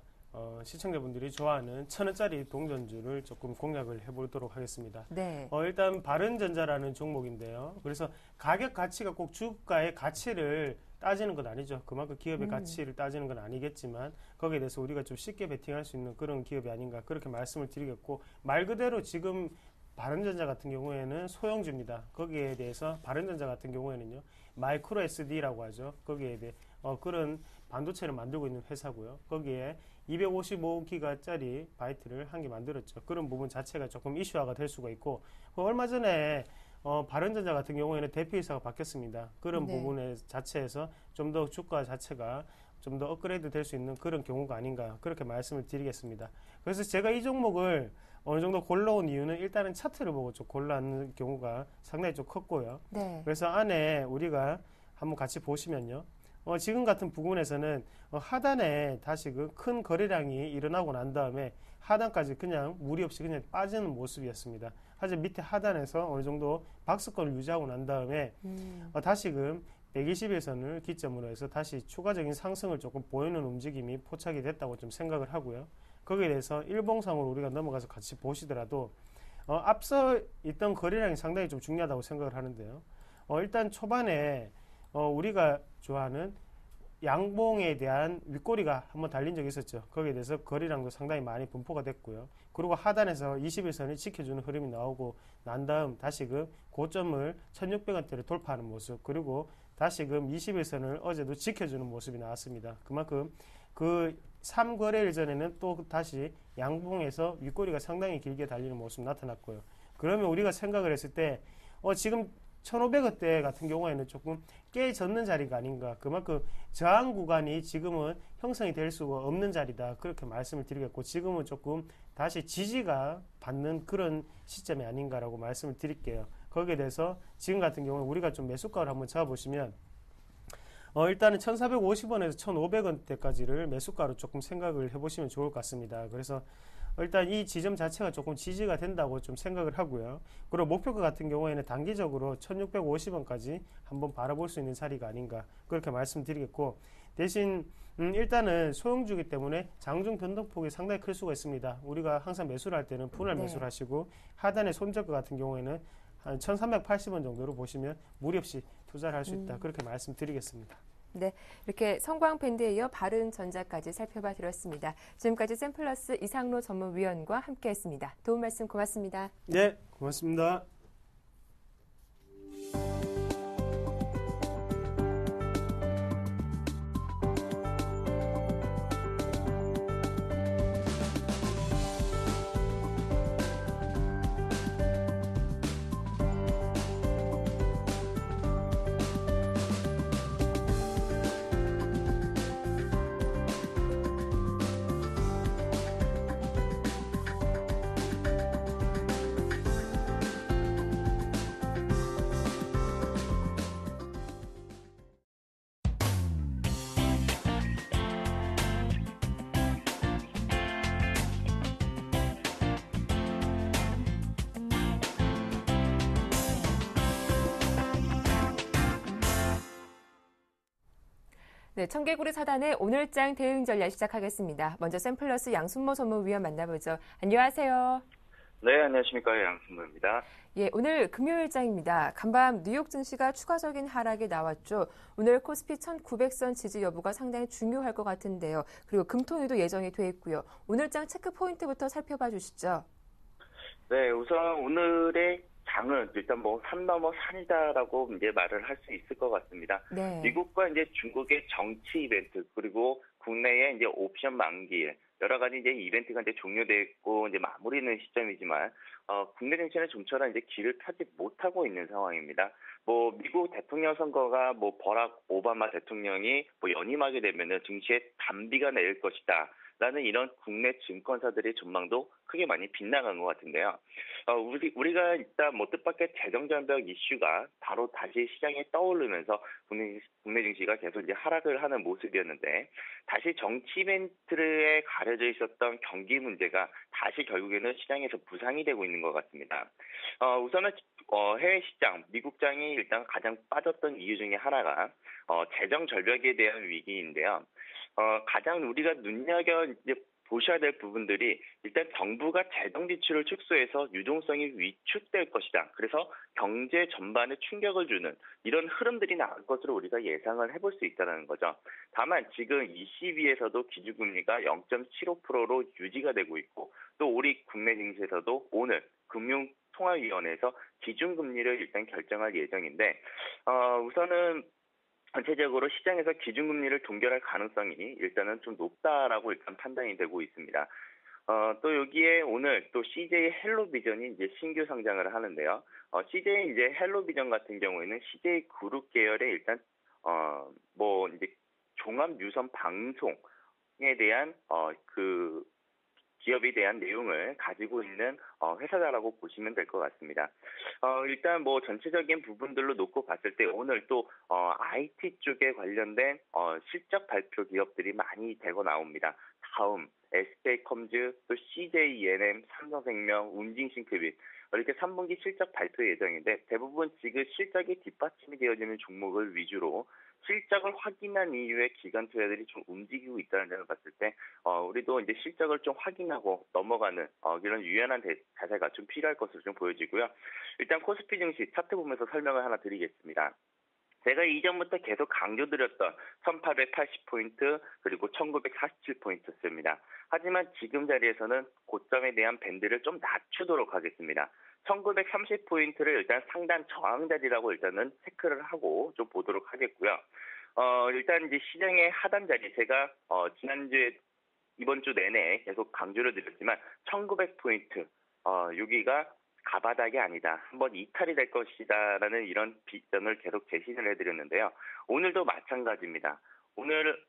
시청자분들이 좋아하는 1,000원짜리 동전주를 조금 공략을 해보도록 하겠습니다. 네. 일단 바른전자라는 종목인데요. 그래서 가격 가치가 꼭 주가의 가치를 따지는 건 아니죠. 그만큼 기업의 가치를 따지는 건 아니겠지만 거기에 대해서 우리가 좀 쉽게 베팅할 수 있는 그런 기업이 아닌가 그렇게 말씀을 드리겠고, 말 그대로 지금 바른전자 같은 경우에는 소형주입니다. 거기에 대해서 바른전자 같은 경우에는요, 마이크로 SD라고 하죠. 거기에 대해 그런 반도체를 만들고 있는 회사고요. 거기에 255기가짜리 바이트를 한 개 만들었죠. 그런 부분 자체가 조금 이슈화가 될 수가 있고, 얼마 전에 바른전자 같은 경우에는 대표이사가 바뀌었습니다. 그런 부분에 자체에서 좀 더 주가 자체가 좀 더 업그레이드 될 수 있는 그런 경우가 아닌가 그렇게 말씀을 드리겠습니다. 그래서 제가 이 종목을 어느 정도 골라온 이유는 일단은 차트를 보고 좀 골라는 경우가 상당히 좀 컸고요. 네. 그래서 안에 우리가 한번 같이 보시면요. 지금 같은 부분에서는 하단에 다시 그 큰 거래량이 일어나고 난 다음에 하단까지 그냥 무리 없이 그냥 빠지는 모습이었습니다. 하지만 밑에 하단에서 어느 정도 박스권을 유지하고 난 다음에 다시금 120일선을 기점으로 해서 다시 추가적인 상승을 조금 보이는 움직임이 포착이 됐다고 좀 생각을 하고요. 거기에 대해서 일봉상으로 우리가 넘어가서 같이 보시더라도 앞서 있던 거래량이 상당히 좀 중요하다고 생각을 하는데요. 일단 초반에 우리가 좋아하는 양봉에 대한 윗꼬리가 한번 달린 적이 있었죠. 거기에 대해서 거래량도 상당히 많이 분포가 됐고요. 그리고 하단에서 21선을 지켜주는 흐름이 나오고 난 다음 다시금 고점을 1,600원대를 돌파하는 모습, 그리고 다시금 21선을 어제도 지켜주는 모습이 나왔습니다. 그만큼 그 3거래일 전에는 또 다시 양봉에서 윗꼬리가 상당히 길게 달리는 모습이 나타났고요. 그러면 우리가 생각을 했을 때 지금 1,500원대 같은 경우에는 조금 깨졌는 자리가 아닌가. 그만큼 저항 구간이 지금은 형성이 될 수가 없는 자리다. 그렇게 말씀을 드리겠고, 지금은 조금 다시 지지가 받는 그런 시점이 아닌가라고 말씀을 드릴게요. 거기에 대해서 지금 같은 경우는 우리가 좀 매수가를 한번 잡아보시면 일단은 1,450원에서 1,500원대까지를 매수가로 조금 생각을 해보시면 좋을 것 같습니다. 그래서 일단 이 지점 자체가 조금 지지가 된다고 좀 생각을 하고요. 그리고 목표가 같은 경우에는 단기적으로 1,650원까지 한번 바라볼 수 있는 자리가 아닌가 그렇게 말씀드리겠고, 대신 일단은 소형주기 때문에 장중 변동폭이 상당히 클 수가 있습니다. 우리가 항상 매수를 할 때는 분할 매수를 하시고, 하단의 손절가 같은 경우에는 한 1,380원 정도로 보시면 무리 없이 투자를 할 수 있다 그렇게 말씀드리겠습니다. 네, 이렇게 성광밴드에 이어 바른전자까지 살펴봐 드렸습니다. 지금까지 샘플러스 이상로 전문위원과 함께했습니다. 도움 말씀 고맙습니다. 네, 고맙습니다. 네, 청개구리 사단의 오늘장 대응 전략 시작하겠습니다. 먼저 샘플러스 양순모 전문위원 만나보죠. 안녕하세요. 네, 안녕하십니까. 양순모입니다. 예, 오늘 금요일장입니다. 간밤 뉴욕 증시가 추가적인 하락이 나왔죠. 오늘 코스피 1900선 지지 여부가 상당히 중요할 것 같은데요. 그리고 금통위도 예정이 돼 있고요. 오늘장 체크 포인트부터 살펴봐 주시죠. 네, 우선 오늘의 장은 일단 뭐 산 넘어 산이다라고 이제 말을 할 수 있을 것 같습니다. 네. 미국과 이제 중국의 정치 이벤트, 그리고 국내의 이제 옵션 만기일, 여러 가지 이제 이벤트가 이제 종료됐고 이제 마무리는 시점이지만 국내 정치는 좀처럼 이제 길을 타지 못하고 있는 상황입니다. 뭐 미국 대통령 선거가 뭐 버락 오바마 대통령이 뭐 연임하게 되면은 증시에 단비가 내릴 것이다. 라는 이런 국내 증권사들의 전망도 크게 많이 빗나간 것 같은데요. 우리가 일단 뭐 뜻밖의 재정장벽 이슈가 바로 다시 시장에 떠오르면서 국내 증시가 계속 이제 하락을 하는 모습이었는데 다시 정치 이벤트에 가려져 있었던 경기 문제가 다시 결국에는 시장에서 부상이 되고 있는 것 같습니다. 우선은 해외 시장, 미국장이 일단 가장 빠졌던 이유 중에 하나가 재정 절벽에 대한 위기인데요. 가장 우리가 보셔야 될 부분들이 일단 정부가 재정 지출을 축소해서 유동성이 위축될 것이다. 그래서 경제 전반에 충격을 주는 이런 흐름들이 나올 것으로 우리가 예상을 해볼 수 있다는 거죠. 다만 지금 ECB에서도 기준금리가 0.75%로 유지가 되고 있고 또 우리 국내 증시에서도 오늘 금융통화위원회에서 기준금리를 일단 결정할 예정인데 우선은 전체적으로 시장에서 기준금리를 동결할 가능성이 일단은 좀 높다라고 일단 판단이 되고 있습니다. 또 여기에 오늘 또 CJ 헬로비전이 이제 신규 상장을 하는데요. CJ 이제 헬로비전 같은 경우에는 CJ 그룹 계열의 일단 뭐 이제 종합 유선 방송에 대한 그 기업에 대한 내용을 가지고 있는 회사다라고 보시면 될 것 같습니다. 일단 뭐 전체적인 부분들로 놓고 봤을 때 오늘 또 IT 쪽에 관련된 실적 발표 기업들이 많이 되고 나옵니다. 다음 SK컴즈, 또 CJENM, 삼성생명, 운징싱크빛 이렇게 3분기 실적 발표 예정인데 대부분 지금 실적이 뒷받침이 되어지는 종목을 위주로 실적을 확인한 이후에 기관 투자들이 좀 움직이고 있다는 점을 봤을 때 우리도 이제 실적을 좀 확인하고 넘어가는 이런 유연한 자세가 좀 필요할 것으로 좀 보여지고요. 일단 코스피 증시 차트 보면서 설명을 하나 드리겠습니다. 제가 이전부터 계속 강조드렸던 1880포인트 그리고 1947포인트였습니다. 하지만 지금 자리에서는 고점에 대한 밴드를 좀 낮추도록 하겠습니다. 1930포인트를 일단 상단 저항 자리라고 일단은 체크를 하고 좀 보도록 하겠고요. 일단 이제 시장의 하단 자리 제가 지난주에 이번 주 내내 계속 강조를 드렸지만 1900포인트 여기가 가바닥이 아니다. 한번 이탈이 될 것이다라는 이런 비전을 계속 제시를 해드렸는데요. 오늘도 마찬가지입니다. 오늘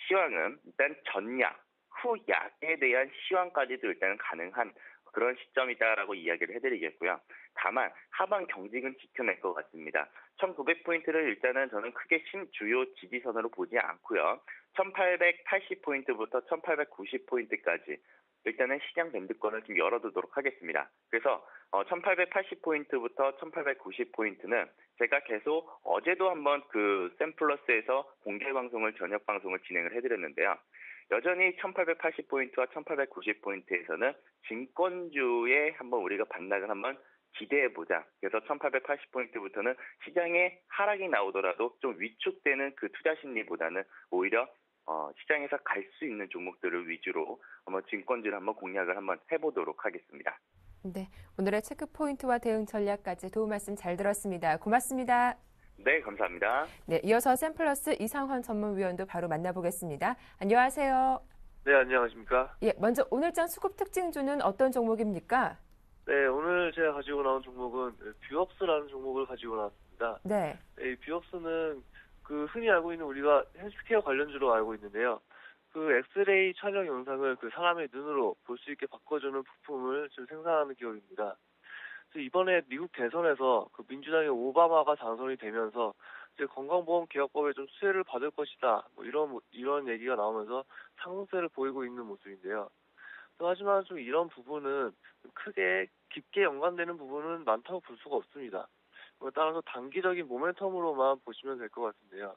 시황은 일단 전약, 후약에 대한 시황까지도 일단 가능한 그런 시점이다라고 이야기를 해드리겠고요. 다만 하방 경직은 지켜낼 것 같습니다. 1900포인트를 일단은 저는 크게 주요 지지선으로 보지 않고요. 1880포인트부터 1890포인트까지 일단은 시장 밴드권을 좀 열어두도록 하겠습니다. 그래서 1880포인트부터 1890포인트는 제가 계속 어제도 한번 그 샘플러스에서 공개 방송을 저녁 방송을 진행을 해드렸는데요. 여전히 1880포인트와 1890포인트에서는 증권주에 한번 우리가 반락을 한번 기대해보자. 그래서 1880포인트부터는 시장에 하락이 나오더라도 좀 위축되는 그 투자 심리보다는 오히려 시장에서 갈 수 있는 종목들을 위주로 한번 증권주를 한번 공략을 한번 해보도록 하겠습니다. 네, 오늘의 체크 포인트와 대응 전략까지 도움 말씀 잘 들었습니다. 고맙습니다. 네, 감사합니다. 네, 이어서 샘플러스 이상헌 전문위원도 바로 만나보겠습니다. 안녕하세요. 네, 안녕하십니까. 예, 먼저 오늘장 수급 특징주는 어떤 종목입니까? 네, 오늘 제가 가지고 나온 종목은 뷰업스라는 종목을 가지고 나왔습니다. 네. 이 뷰업스는 그 흔히 알고 있는 우리가 헬스케어 관련주로 알고 있는데요. 그 엑스레이 촬영 영상을 그 사람의 눈으로 볼 수 있게 바꿔주는 부품을 지금 생산하는 기업입니다. 그래서 이번에 미국 대선에서 그 민주당의 오바마가 당선이 되면서 이제 건강보험개혁법에 좀 수혜를 받을 것이다. 뭐 이런 얘기가 나오면서 상승세를 보이고 있는 모습인데요. 하지만 좀 이런 부분은 크게 깊게 연관되는 부분은 많다고 볼 수가 없습니다. 따라서 단기적인 모멘텀으로만 보시면 될 것 같은데요.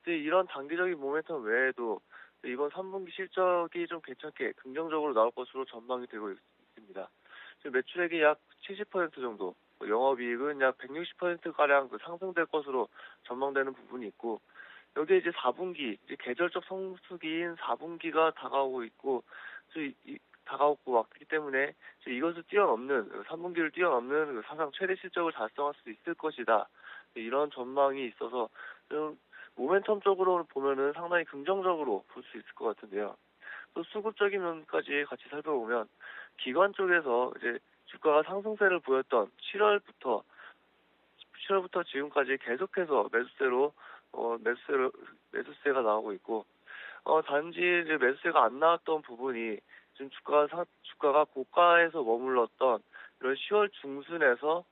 이런 단기적인 모멘텀 외에도 이번 3분기 실적이 좀 괜찮게 긍정적으로 나올 것으로 전망이 되고 있습니다. 지금 매출액이 약 70% 정도, 영업이익은 약 160%가량 상승될 것으로 전망되는 부분이 있고, 여기에 이제 4분기, 계절적 성수기인 4분기가 다가오고 있고, 다가오고 왔기 때문에 이것을 뛰어넘는 3분기를 뛰어넘는 사상 최대 실적을 달성할 수 있을 것이다. 이런 전망이 있어서 좀 모멘텀적으로 보면은 상당히 긍정적으로 볼 수 있을 것 같은데요. 또 수급적인 면까지 같이 살펴보면 기관 쪽에서 이제 주가가 상승세를 보였던 7월부터 지금까지 계속해서 매수세가 나오고 있고, 단지 이제 매수세가 안 나왔던 부분이 지금 주가가 고가에서 머물렀던 이런 10월 중순에서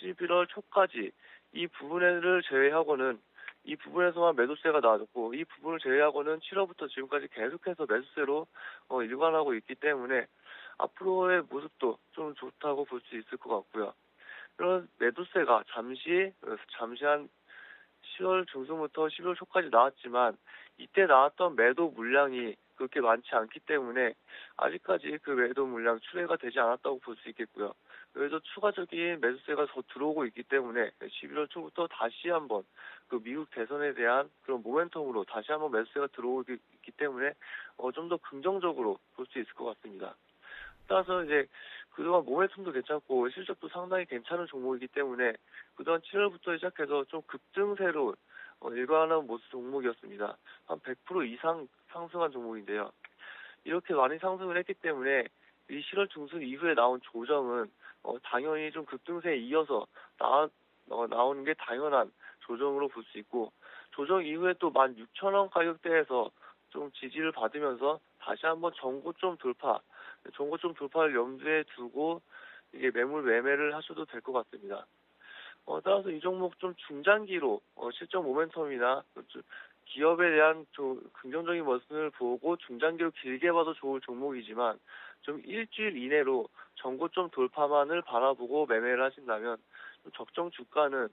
11월 초까지 이 부분을 제외하고는 이 부분에서만 매도세가 나왔고, 이 부분을 제외하고는 7월부터 지금까지 계속해서 매수세로 일관하고 있기 때문에 앞으로의 모습도 좀 좋다고 볼 수 있을 것 같고요. 이런 매도세가 잠시 한 10월 중순부터 11월 초까지 나왔지만 이때 나왔던 매도 물량이 그렇게 많지 않기 때문에 아직까지 그 매도 물량 출회가 되지 않았다고 볼 수 있겠고요. 그래서 추가적인 매수세가 더 들어오고 있기 때문에 11월 초부터 다시 한번 그 미국 대선에 대한 그런 모멘텀으로 다시 한번 매수세가 들어오기 때문에 좀 더 긍정적으로 볼 수 있을 것 같습니다. 따라서 이제 그동안 모멘텀도 괜찮고 실적도 상당히 괜찮은 종목이기 때문에 그동안 7월부터 시작해서 좀 급등세로 일관하는 모습 종목이었습니다. 한 100% 이상 상승한 종목인데요. 이렇게 많이 상승을 했기 때문에 이 7월 중순 이후에 나온 조정은 당연히 좀 급등세에 이어서 나오는 게 당연한 조정으로 볼 수 있고, 조정 이후에 또 16,000원 가격대에서 좀 지지를 받으면서 다시 한번 전고점 돌파를 염두에 두고 이게 매매를 하셔도 될 것 같습니다. 따라서 이 종목 좀 중장기로 실적 모멘텀이나 기업에 대한 좀 긍정적인 모습을 보고 중장기로 길게 봐도 좋을 종목이지만 좀 일주일 이내로 전고점 돌파만을 바라보고 매매를 하신다면 좀 적정 주가는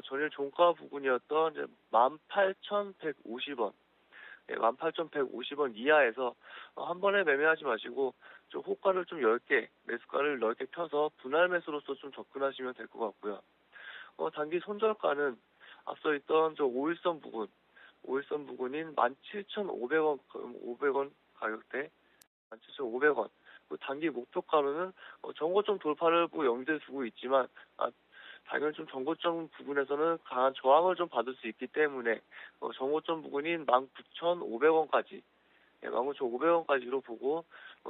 전일 종가 부근이었던 18,150원, 18,150원 이하에서 한 번에 매매하지 마시고 좀 호가를 좀 매수가를 넓게 펴서 분할 매수로서 좀 접근하시면 될 것 같고요. 단기 손절가는 앞서 있던 5일선 부근인 17,500원 가격대 17,500원. 단기 목표가로는 전고점 돌파를 염두에 두고 있지만 당연히 좀 전고점 부분에서는 강한 저항을 좀 받을 수 있기 때문에 전고점 부분인 19,500원까지 19,500원까지로 보고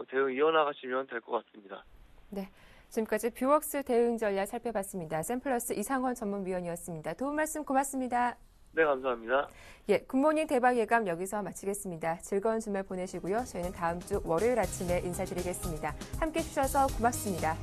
대응 이어나가시면 될 것 같습니다. 네, 지금까지 뷰웍스 대응 전략 살펴봤습니다. 샘플러스 이상원 전문위원이었습니다. 도움 말씀 고맙습니다. 네, 감사합니다. 굿모닝 대박 예감 여기서 마치겠습니다. 즐거운 주말 보내시고요. 저희는 다음 주 월요일 아침에 인사드리겠습니다. 함께해 주셔서 고맙습니다.